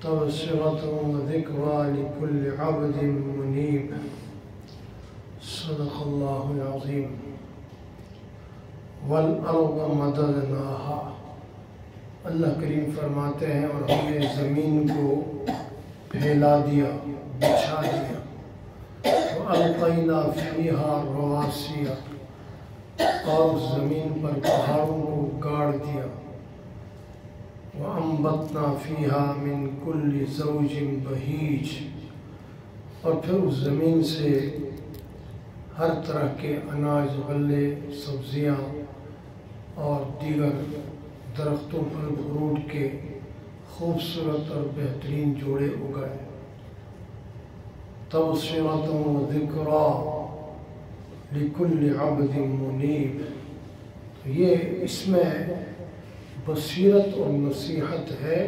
تبصرة وذكرى لكل عبد منيب صدق اللہ العظیم والارض مددناها اللہ کریم فرماتے ہیں اور ہم نے زمین کو پھیلا دیا، بچھا دیا، وَأَلْقَيْنَا فِيهَا رَوَاسِيَ اور زمین پر پہاڑوں کو گاڑ دیا، وَأَنبَتْنَا فِيهَا مِن كُلِّ زَوْجٍ بَهِيجٍ اور پھر اس زمین سے ہر طرح کے اناج، غلے، سبزیاں اور دیگر درختوں پر فروٹ کے خوبصورت اور بہترین جوڑے اگائے۔ تبصرۃ و ذکریٰ لکل عبد منیب، یہ اس میں بصیرت اور نصیحت ہے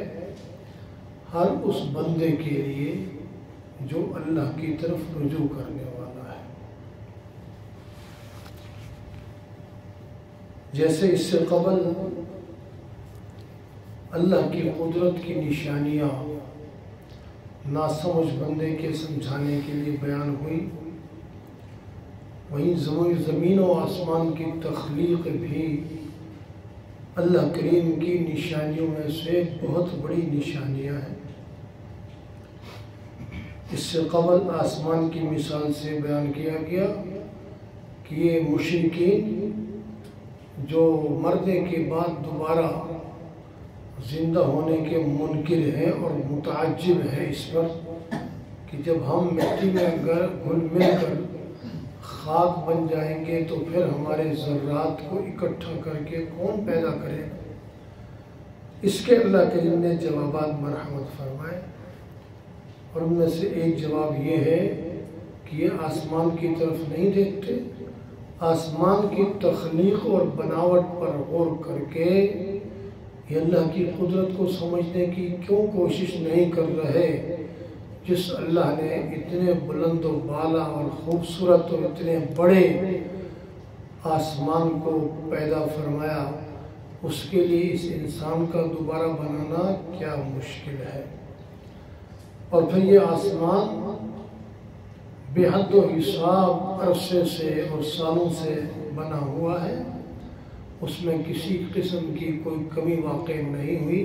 ہر اس بندے کے لیے جو اللہ کی طرف رجوع کرنے والا ہے۔ جیسے اس سے قبل اللہ کی قدرت کی نشانیاں ناسمجھ بندے کے سمجھانے کے لیے بیان ہوئی، وہیں زمین و آسمان کی تخلیق بھی اللہ کریم کی نشانیوں میں سے بہت بڑی نشانیاں ہیں۔ اس سے قبل آسمان کی مثال سے بیان کیا گیا کہ یہ مشرکین جو مرنے کے بعد دوبارہ زندہ ہونے کے منکر ہیں اور متعجب ہیں اس پر کہ جب ہم مٹی میں گھل مل کر خاک بن جائیں گے تو پھر ہمارے ذرات کو اکٹھا کر کے کون پیدا کرے گا۔ اس کے اللہ کریم نے جوابات مرحمت فرمائے، اور ان میں سے ایک جواب یہ ہے کہ یہ آسمان کی طرف نہیں دیکھتے، آسمان کی تخلیق اور بناوٹ پر غور کر کے یہ اللہ کی قدرت کو سمجھنے کی کیوں کوشش نہیں کر رہے، جس اللہ نے اتنے بلند و بالا اور خوبصورت اور اتنے بڑے آسمان کو پیدا فرمایا، اس کے لیے اس انسان کا دوبارہ بنانا کیا مشکل ہے۔ اور پھر یہ آسمان بے حد و حساب عرصے سے اور سالوں سے بنا ہوا ہے، اس میں کسی قسم کی کوئی کمی واقع نہیں ہوئی۔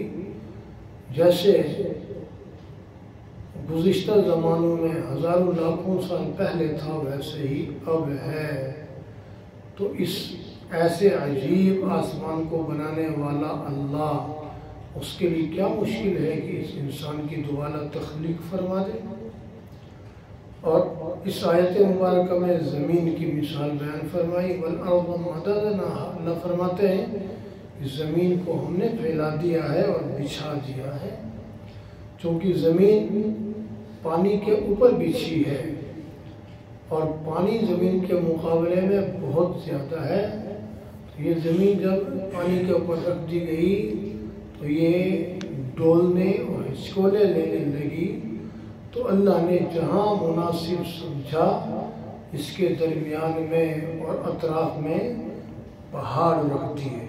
جیسے گزشتہ زمانوں میں ہزاروں لاکھوں سال پہلے تھا ویسے ہی اب ہے۔ تو اس ایسے عجیب آسمان کو بنانے والا اللہ، اس کے لیے کیا مشکل ہے کہ اس انسان کی دوبارہ تخلیق فرما دے۔ اور اس آیت مبارکہ میں زمین کی مثال بیان فرمائی، وَالْأَرْضَ مَدَدْنَاهَا اللہ فرماتے ہیں کہ زمین کو ہم نے پھیلا دیا ہے اور بچھا دیا ہے، چونکہ زمین پانی کے اوپر بچھی ہے اور پانی زمین کے مقابلے میں بہت زیادہ ہے۔ یہ زمین جب پانی کے اوپر رکھ دی گئی تو یہ ڈولنے اور ہچکولے لینے لگی، تو اللہ نے جہاں مناسب سمجھا اس کے درمیان میں اور اطراف میں پہاڑ رکھ دیے،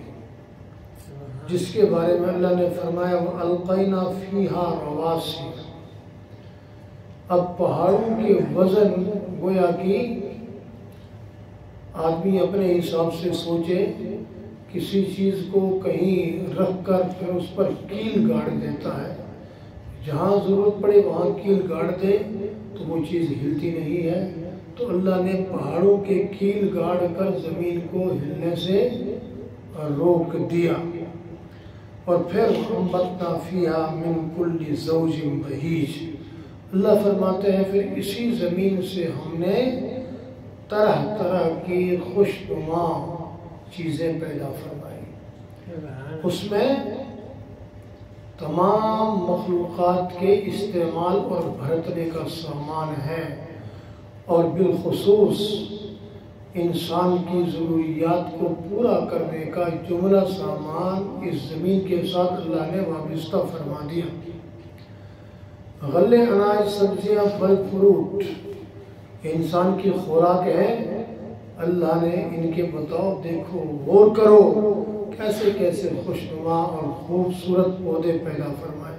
جس کے بارے میں اللہ نے فرمایا وَأَلْقَيْنَا فِيهَا رَوَاسِيَ۔ اب پہاڑوں کے وزن گویا کہ آدمی اپنے حساب سے سوچے، کسی چیز کو کہیں رکھ کر پھر اس پر کیل گاڑ دیتا ہے، جہاں ضرورت پڑے وہاں کیل گاڑ دے تو وہ چیز ہلتی نہیں ہے۔ تو اللہ نے پہاڑوں کے کیل گاڑ کر زمین کو ہلنے سے روک دیا، اور پھر انبتنا فیہا من کل زوج بہیج اللہ فرماتے ہیں پھر اسی زمین سے ہم نے طرح طرح کی خوشنما چیزیں پیدا فرمائی۔ اس میں تمام مخلوقات کے استعمال اور بھرتنے کا سامان ہے، اور بالخصوص انسان کی ضروریات کو پورا کرنے کا جملہ سامان اس زمین کے ساتھ اللہ نے وابستہ فرما دیا۔ غلے، اناج، سبزیاں، پھل فروٹ انسان کی خوراک ہے، اللہ نے ان کے بتاؤ دیکھو غور کرو کیسے کیسے خوشنما اور خوبصورت پودے پیدا فرمائے۔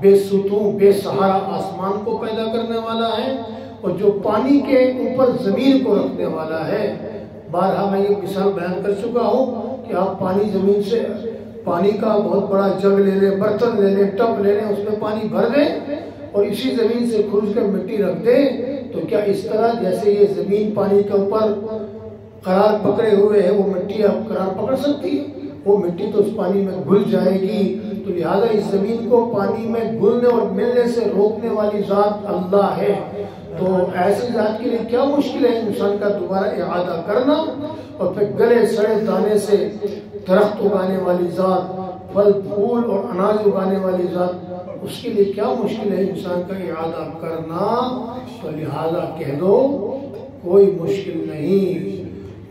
بے ستون بے سہارا آسمان کو پیدا کرنے والا ہے اور جو پانی کے اوپر زمین کو رکھنے والا ہے۔ بارہا میں یہ مثال بیان کر چکا ہوں کہ آپ پانی زمین سے پانی کا بہت بڑا جگ لے لیں، برتن لے لیں، ٹب لے لیں، اس میں پانی بھر دیں اور اسی زمین سے کھرچ کر مٹی رکھ دیں، تو کیا اس طرح جیسے یہ زمین پانی کے اوپر قرار پکڑے ہوئے ہے وہ مٹی اب قرار پکڑ سکتی ہے؟ وہ مٹی تو اس پانی میں گھل جائے گی۔ تو لہذا اس زمین کو پانی میں گھلنے اور ملنے سے روکنے والی ذات اللہ ہے۔ تو ایسی ذات کے لیے کیا مشکل ہے انسان کا دوبارہ اعادہ کرنا؟ اور پھر گلے سڑے دانے سے درخت اگانے والی ذات، پھل پھول اور اناج اگانے والی ذات، اس کے لیے کیا مشکل ہے انسان کا اعادہ کرنا؟ تو لہذا کہہ دو کوئی مشکل نہیں،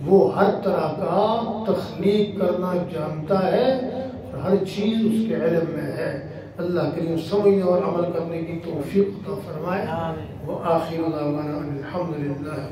وہ ہر طرح کا تخلیق کرنا جانتا ہے اور ہر چیز اس کے علم میں ہے۔ اللہ کریم سمجھنے اور عمل کرنے کی توفیق عطا فرمائے۔ وآخر دعوانا الحمدللہ۔